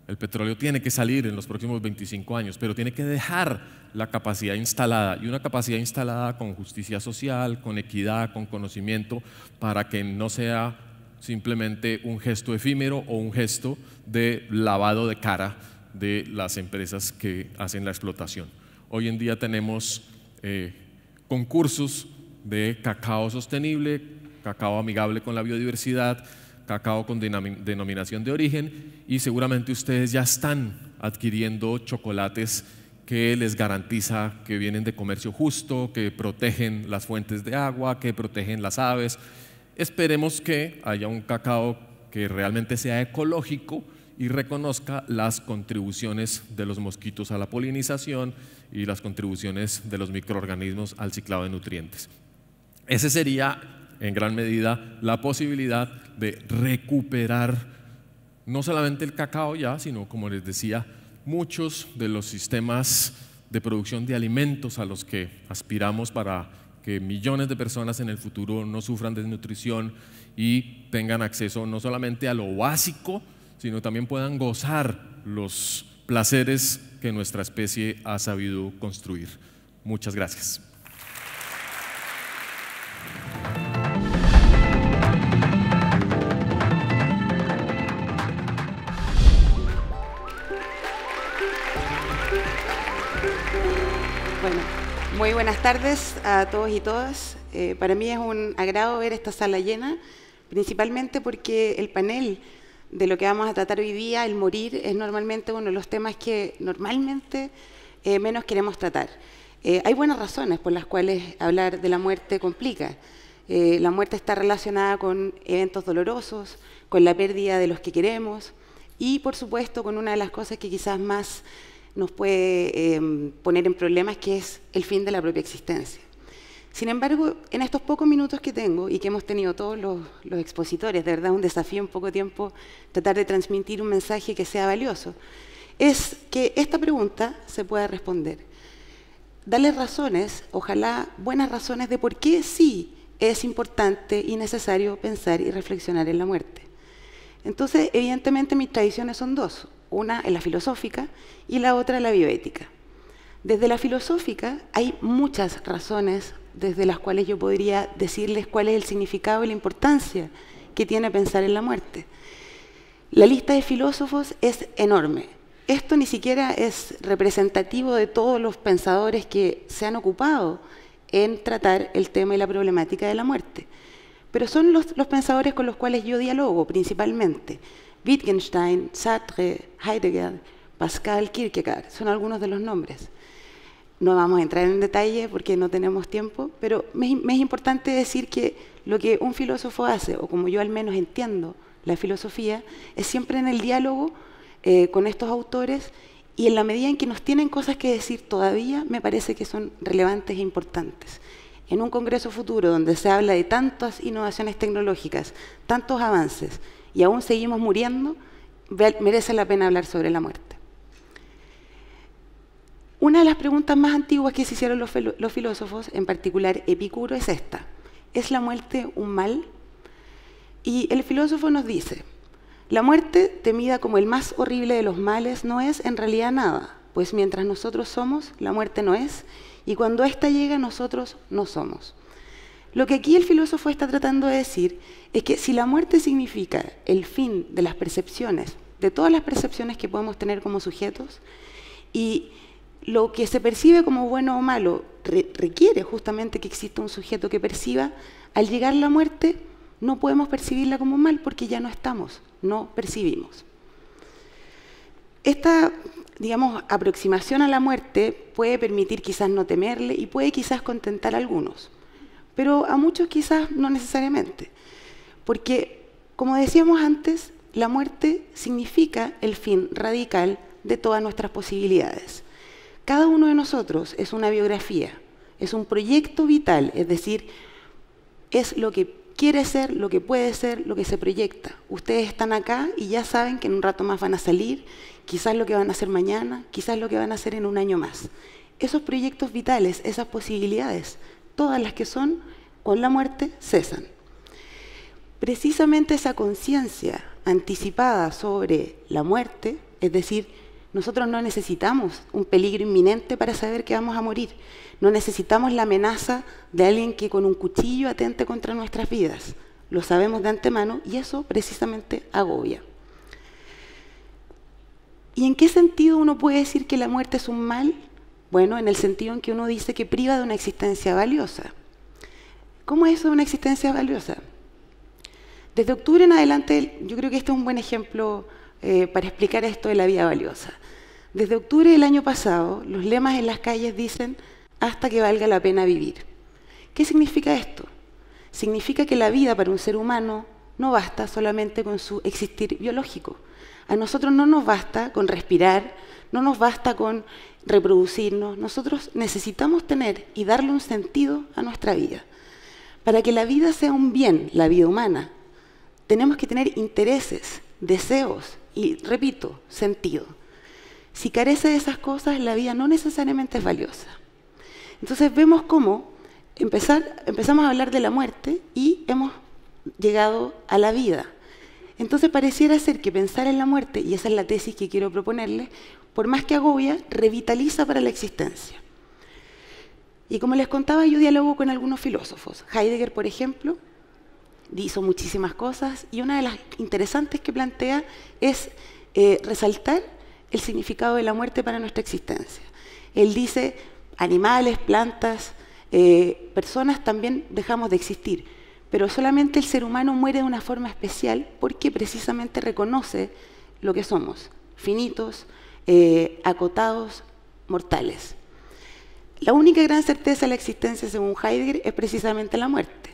[SPEAKER 4] El petróleo tiene que salir en los próximos 25 años, pero tiene que dejar la capacidad instalada, y una capacidad instalada con justicia social, con equidad, con conocimiento, para que no sea simplemente un gesto efímero o un gesto de lavado de cara de las empresas que hacen la explotación. Hoy en día tenemos concursos de cacao sostenible, cacao amigable con la biodiversidad, cacao con denominación de origen, y seguramente ustedes ya están adquiriendo chocolates que les garantiza que vienen de comercio justo, que protegen las fuentes de agua, que protegen las aves. Esperemos que haya un cacao que realmente sea ecológico y reconozca las contribuciones de los mosquitos a la polinización y las contribuciones de los microorganismos al ciclado de nutrientes. Ese sería en gran medida la posibilidad de recuperar no solamente el cacao ya, sino, como les decía, muchos de los sistemas de producción de alimentos a los que aspiramos para que millones de personas en el futuro no sufran desnutrición y tengan acceso no solamente a lo básico, sino también puedan gozar los placeres que nuestra especie ha sabido construir. Muchas gracias.
[SPEAKER 5] Bueno, muy buenas tardes a todos y todas. Para mí es un agrado ver esta sala llena, principalmente porque el panel de lo que vamos a tratar hoy día, el morir, es normalmente uno de los temas que normalmente menos queremos tratar. Hay buenas razones por las cuales hablar de la muerte complica. La muerte está relacionada con eventos dolorosos, con la pérdida de los que queremos y, por supuesto, con una de las cosas que quizás más nos puede poner en problemas, que es el fin de la propia existencia. Sin embargo, en estos pocos minutos que tengo y que hemos tenido todos los expositores, de verdad un desafío en poco tiempo tratar de transmitir un mensaje que sea valioso, es que esta pregunta se pueda responder. Darle razones, ojalá buenas razones, de por qué sí es importante y necesario pensar y reflexionar en la muerte. Entonces, evidentemente mis tradiciones son dos. Una es la filosófica y la otra la bioética. Desde la filosófica hay muchas razones desde las cuales yo podría decirles cuál es el significado y la importancia que tiene pensar en la muerte. La lista de filósofos es enorme. Esto ni siquiera es representativo de todos los pensadores que se han ocupado en tratar el tema y la problemática de la muerte. Pero son los pensadores con los cuales yo dialogo principalmente. Wittgenstein, Sartre, Heidegger, Pascal, Kierkegaard, son algunos de los nombres. No vamos a entrar en detalle porque no tenemos tiempo, pero me es importante decir que lo que un filósofo hace, o como yo al menos entiendo la filosofía, es siempre en el diálogo con estos autores, y en la medida en que nos tienen cosas que decir todavía, me parece que son relevantes e importantes. En un congreso futuro donde se habla de tantas innovaciones tecnológicas, tantos avances, y aún seguimos muriendo, merece la pena hablar sobre la muerte. Una de las preguntas más antiguas que se hicieron los filósofos, en particular Epicuro, es esta: ¿es la muerte un mal? Y el filósofo nos dice: la muerte, temida como el más horrible de los males, no es en realidad nada, pues mientras nosotros somos, la muerte no es, y cuando ésta llega, nosotros no somos. Lo que aquí el filósofo está tratando de decir es que si la muerte significa el fin de las percepciones, de todas las percepciones que podemos tener como sujetos, y lo que se percibe como bueno o malo requiere justamente que exista un sujeto que perciba, al llegar la muerte no podemos percibirla como mal porque ya no estamos, no percibimos. esta, digamos, aproximación a la muerte puede permitir quizás no temerle y puede quizás contentar a algunos, pero a muchos quizás no necesariamente, porque, como decíamos antes, la muerte significa el fin radical de todas nuestras posibilidades. Cada uno de nosotros es una biografía, es un proyecto vital, es decir, es lo que quiere ser, lo que puede ser, lo que se proyecta. Ustedes están acá y ya saben que en un rato más van a salir, quizás lo que van a hacer mañana, quizás lo que van a hacer en un año más. Esos proyectos vitales, esas posibilidades, todas las que son, con la muerte cesan. Precisamente esa conciencia anticipada sobre la muerte, es decir, nosotros no necesitamos un peligro inminente para saber que vamos a morir. No necesitamos la amenaza de alguien que con un cuchillo atente contra nuestras vidas. Lo sabemos de antemano y eso precisamente agobia. ¿Y en qué sentido uno puede decir que la muerte es un mal? Bueno, en el sentido en que uno dice que priva de una existencia valiosa. ¿Cómo es eso de una existencia valiosa? Desde octubre en adelante, yo creo que este es un buen ejemplo para explicar esto de la vida valiosa. Desde octubre del año pasado, los lemas en las calles dicen hasta que valga la pena vivir. ¿Qué significa esto? Significa que la vida para un ser humano no basta solamente con su existir biológico. A nosotros no nos basta con respirar, no nos basta con reproducirnos. Nosotros necesitamos tener y darle un sentido a nuestra vida. Para que la vida sea un bien, la vida humana, tenemos que tener intereses, deseos y, repito, sentido. Si carece de esas cosas, la vida no necesariamente es valiosa. Entonces vemos cómo empezamos a hablar de la muerte y hemos llegado a la vida. Entonces pareciera ser que pensar en la muerte, y esa es la tesis que quiero proponerles, por más que agobia, revitaliza para la existencia. Y como les contaba, yo dialogo con algunos filósofos. Heidegger, por ejemplo, hizo muchísimas cosas y una de las interesantes que plantea es resaltar el significado de la muerte para nuestra existencia. Él dice, animales, plantas, personas también dejamos de existir, pero solamente el ser humano muere de una forma especial porque precisamente reconoce lo que somos, finitos, acotados, mortales. La única gran certeza de la existencia, según Heidegger, es precisamente la muerte.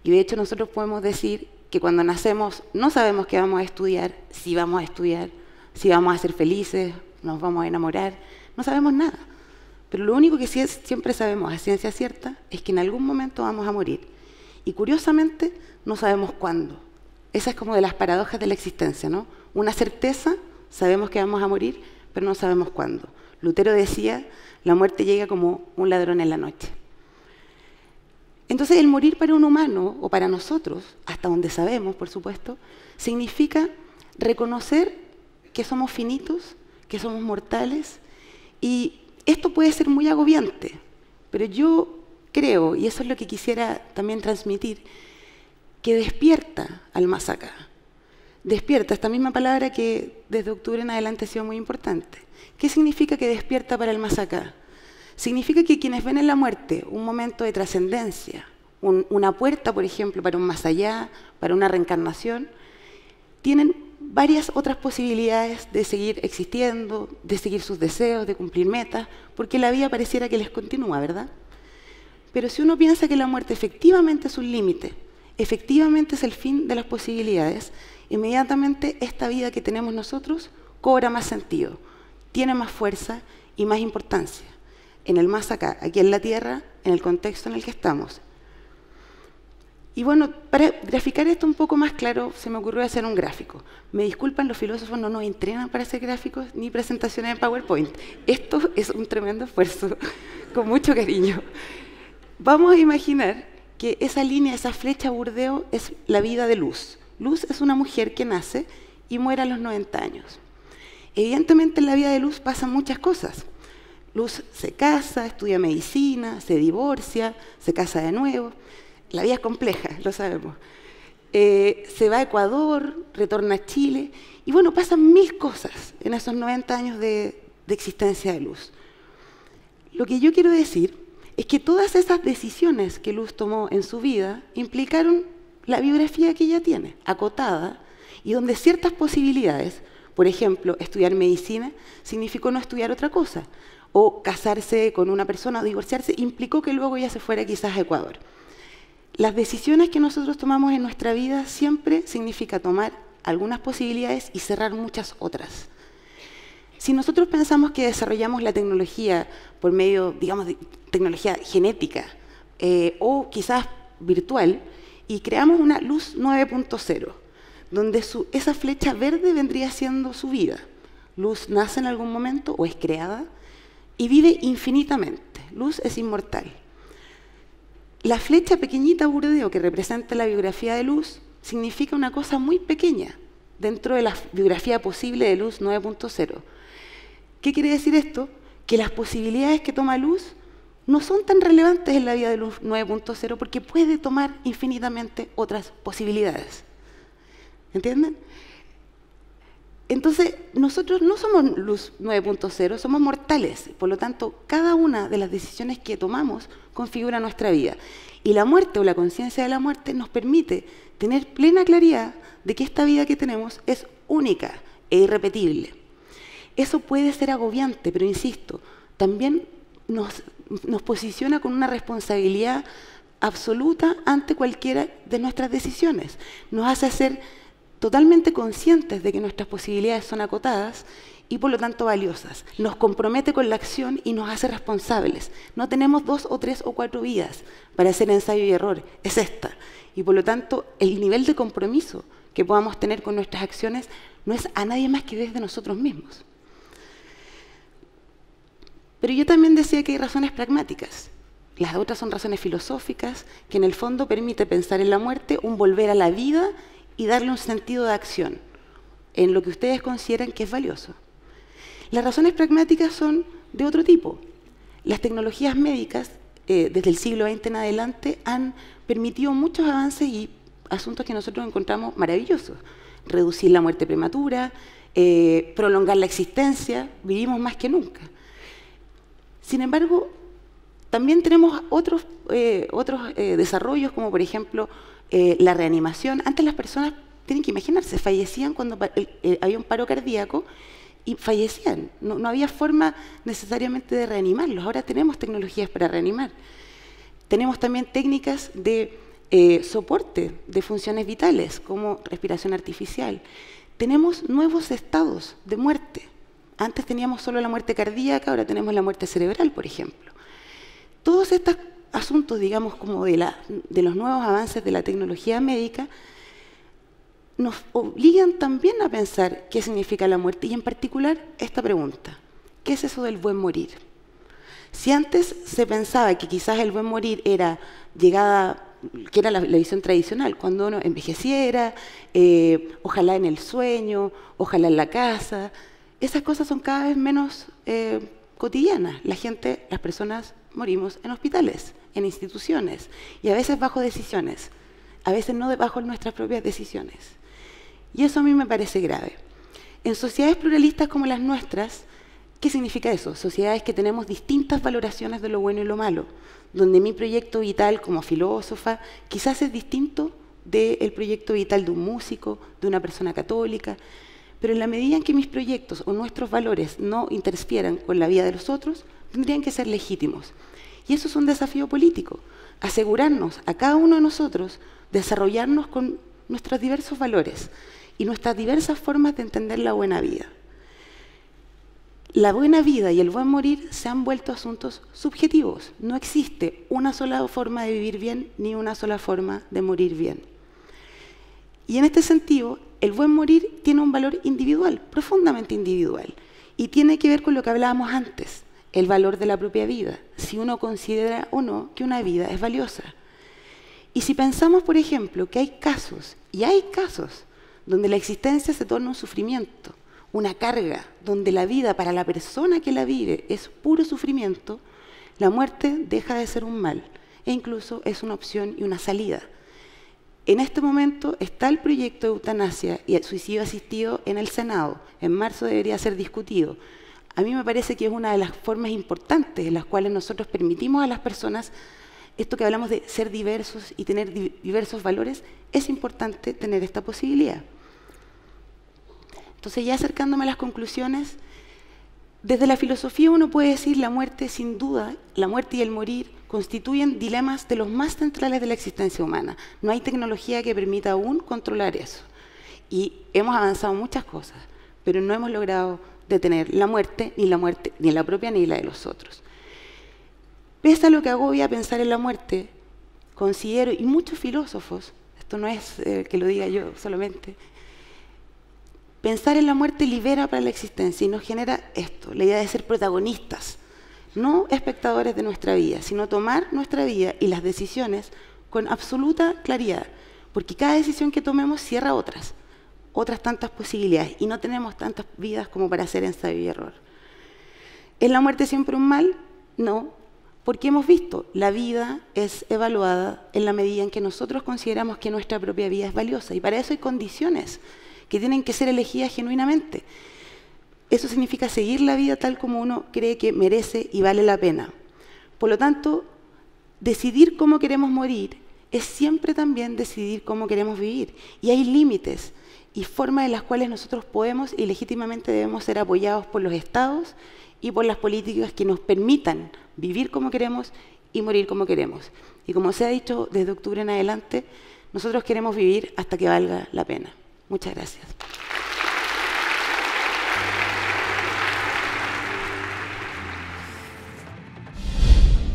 [SPEAKER 5] Y de hecho nosotros podemos decir que cuando nacemos no sabemos qué vamos a estudiar, si vamos a estudiar, si vamos a ser felices, nos vamos a enamorar, no sabemos nada. Pero lo único que sí siempre sabemos a ciencia cierta es que en algún momento vamos a morir. Y curiosamente no sabemos cuándo. Esa es como de las paradojas de la existencia, ¿no? Una certeza, sabemos que vamos a morir, pero no sabemos cuándo. Lutero decía, la muerte llega como un ladrón en la noche. Entonces el morir para un humano, o para nosotros, hasta donde sabemos, por supuesto, significa reconocer que somos finitos, que somos mortales, y esto puede ser muy agobiante, pero yo creo, y eso es lo que quisiera también transmitir, que despierta al más acá. Despierta, esta misma palabra que desde octubre en adelante ha sido muy importante. ¿Qué significa que despierta para el más acá? Significa que quienes ven en la muerte un momento de trascendencia, una puerta, por ejemplo, para un más allá, para una reencarnación, tienen varias otras posibilidades de seguir existiendo, de seguir sus deseos, de cumplir metas, porque la vida pareciera que les continúa, ¿verdad? Pero si uno piensa que la muerte efectivamente es un límite, efectivamente es el fin de las posibilidades, inmediatamente esta vida que tenemos nosotros cobra más sentido, tiene más fuerza y más importancia. En el más acá, aquí en la Tierra, en el contexto en el que estamos. Y bueno, para graficar esto un poco más claro, se me ocurrió hacer un gráfico. Me disculpan, los filósofos no nos entrenan para hacer gráficos ni presentaciones en PowerPoint. Esto es un tremendo esfuerzo, con mucho cariño. Vamos a imaginar que esa línea, esa flecha burdeo, es la vida de Luz. Luz es una mujer que nace y muere a los 90 años. Evidentemente en la vida de Luz pasan muchas cosas. Luz se casa, estudia medicina, se divorcia, se casa de nuevo. La vida es compleja, lo sabemos. Se va a Ecuador, retorna a Chile, y bueno, pasan 1000 cosas en esos 90 años de existencia de Luz. Lo que yo quiero decir es que todas esas decisiones que Luz tomó en su vida implicaron la biografía que ella tiene, acotada, y donde ciertas posibilidades Por ejemplo, estudiar medicina significó no estudiar otra cosa, o casarse con una persona o divorciarse implicó que luego ella se fuera quizás a Ecuador. Las decisiones que nosotros tomamos en nuestra vida siempre significa tomar algunas posibilidades y cerrar muchas otras. Si nosotros pensamos que desarrollamos la tecnología por medio, digamos, de tecnología genética o quizás virtual, y creamos una luz 9.0, donde esa flecha verde vendría siendo su vida. Luz nace en algún momento o es creada y vive infinitamente. Luz es inmortal. La flecha pequeñita burdeo que representa la biografía de luz significa una cosa muy pequeña dentro de la biografía posible de luz 9.0. ¿Qué quiere decir esto? Que las posibilidades que toma luz no son tan relevantes en la vida de luz 9.0 porque puede tomar infinitamente otras posibilidades. ¿Entienden? Entonces, nosotros no somos luz 9.0, somos mortales. Por lo tanto, cada una de las decisiones que tomamos configura nuestra vida. Y la muerte o la conciencia de la muerte nos permite tener plena claridad de que esta vida que tenemos es única e irrepetible. Eso puede ser agobiante, pero insisto, también nos posiciona con una responsabilidad absoluta ante cualquiera de nuestras decisiones. Nos hace ser totalmente conscientes de que nuestras posibilidades son acotadas y por lo tanto valiosas. Nos compromete con la acción y nos hace responsables. No tenemos 2 o 3 o 4 vidas para hacer ensayo y error, es esta. Y por lo tanto, el nivel de compromiso que podamos tener con nuestras acciones no es a nadie más que desde nosotros mismos. Pero yo también decía que hay razones pragmáticas. Las otras son razones filosóficas, que en el fondo permite pensar en la muerte, un volver a la vida y darle un sentido de acción en lo que ustedes consideran que es valioso. Las razones pragmáticas son de otro tipo. Las tecnologías médicas, desde el siglo XX en adelante, han permitido muchos avances y asuntos que nosotros encontramos maravillosos. Reducir la muerte prematura, prolongar la existencia, vivimos más que nunca. Sin embargo, también tenemos otros desarrollos, como por ejemplo la reanimación. Antes las personas, tienen que imaginarse, fallecían cuando había un paro cardíaco y fallecían. No había forma necesariamente de reanimarlos. Ahora tenemos tecnologías para reanimar. Tenemos también técnicas de soporte de funciones vitales, como respiración artificial. Tenemos nuevos estados de muerte. Antes teníamos solo la muerte cardíaca, ahora tenemos la muerte cerebral, por ejemplo. Todos estos asuntos, digamos, como de los nuevos avances de la tecnología médica, nos obligan también a pensar qué significa la muerte, y en particular esta pregunta: ¿qué es eso del buen morir? Si antes se pensaba que quizás el buen morir era que era la visión tradicional, cuando uno envejeciera, ojalá en el sueño, ojalá en la casa, esas cosas son cada vez menos cotidianas. Las personas morimos en hospitales, en instituciones, y a veces bajo decisiones, a veces no bajo nuestras propias decisiones. Y eso a mí me parece grave. En sociedades pluralistas como las nuestras, ¿qué significa eso? Sociedades que tenemos distintas valoraciones de lo bueno y lo malo, donde mi proyecto vital como filósofa quizás es distinto del proyecto vital de un músico, de una persona católica, pero en la medida en que mis proyectos o nuestros valores no interfieran con la vida de los otros, tendrían que ser legítimos. Y eso es un desafío político, asegurarnos a cada uno de nosotros desarrollarnos con nuestros diversos valores y nuestras diversas formas de entender la buena vida. La buena vida y el buen morir se han vuelto asuntos subjetivos. No existe una sola forma de vivir bien ni una sola forma de morir bien. Y en este sentido, el buen morir tiene un valor individual, profundamente individual, y tiene que ver con lo que hablábamos antes, el valor de la propia vida, si uno considera o no que una vida es valiosa. Y si pensamos, por ejemplo, que hay casos, y hay casos, donde la existencia se torna un sufrimiento, una carga, donde la vida para la persona que la vive es puro sufrimiento, la muerte deja de ser un mal, e incluso es una opción y una salida. En este momento está el proyecto de eutanasia y el suicidio asistido en el Senado. En marzo debería ser discutido. A mí me parece que es una de las formas importantes en las cuales nosotros permitimos a las personas, esto que hablamos de ser diversos y tener diversos valores, es importante tener esta posibilidad. Entonces, ya acercándome a las conclusiones, desde la filosofía uno puede decir la muerte, sin duda, la muerte y el morir constituyen dilemas de los más centrales de la existencia humana. No hay tecnología que permita aún controlar eso. Y hemos avanzado muchas cosas, pero no hemos logrado detener la muerte, ni la propia ni la de los otros. Pese a lo que agobia pensar en la muerte, considero, y muchos filósofos, esto no es que lo diga yo solamente, pensar en la muerte libera para la existencia y nos genera esto, la idea de ser protagonistas, no espectadores de nuestra vida, sino tomar nuestra vida y las decisiones con absoluta claridad, porque cada decisión que tomemos cierra otras tantas posibilidades, y no tenemos tantas vidas como para hacer ensayo y error. ¿Es la muerte siempre un mal? No, porque hemos visto, la vida es evaluada en la medida en que nosotros consideramos que nuestra propia vida es valiosa, y para eso hay condiciones que tienen que ser elegidas genuinamente. Eso significa seguir la vida tal como uno cree que merece y vale la pena. Por lo tanto, decidir cómo queremos morir es siempre también decidir cómo queremos vivir, y hay límites y formas en las cuales nosotros podemos y legítimamente debemos ser apoyados por los estados y por las políticas que nos permitan vivir como queremos y morir como queremos. Y como se ha dicho desde octubre en adelante, nosotros queremos vivir hasta que valga la pena. Muchas gracias.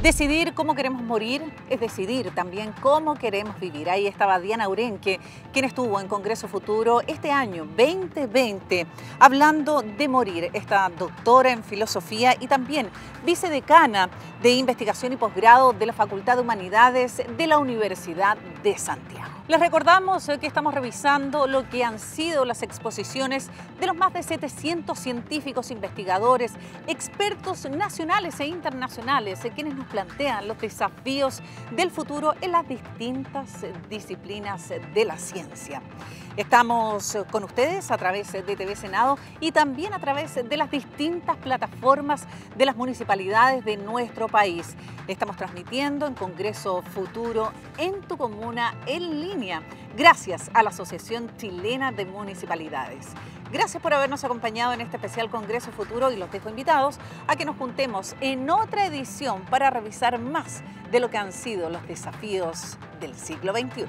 [SPEAKER 1] Decidir cómo queremos morir es decidir también cómo queremos vivir. Ahí estaba Diana Urenque, quien estuvo en Congreso Futuro este año 2020 hablando de morir. Esta doctora en filosofía y también vicedecana de investigación y posgrado de la Facultad de Humanidades de la Universidad de Santiago. Les recordamos que estamos revisando lo que han sido las exposiciones de los más de 700 científicos, investigadores, expertos nacionales e internacionales, quienes nos plantean los desafíos del futuro en las distintas disciplinas de la ciencia. Estamos con ustedes a través de TV Senado y también a través de las distintas plataformas de las municipalidades de nuestro país. Estamos transmitiendo en Congreso Futuro en tu comuna en línea, gracias a la Asociación Chilena de Municipalidades. Gracias por habernos acompañado en este especial Congreso Futuro y los dejo invitados a que nos juntemos en otra edición para revisar más de lo que han sido los desafíos del siglo XXI.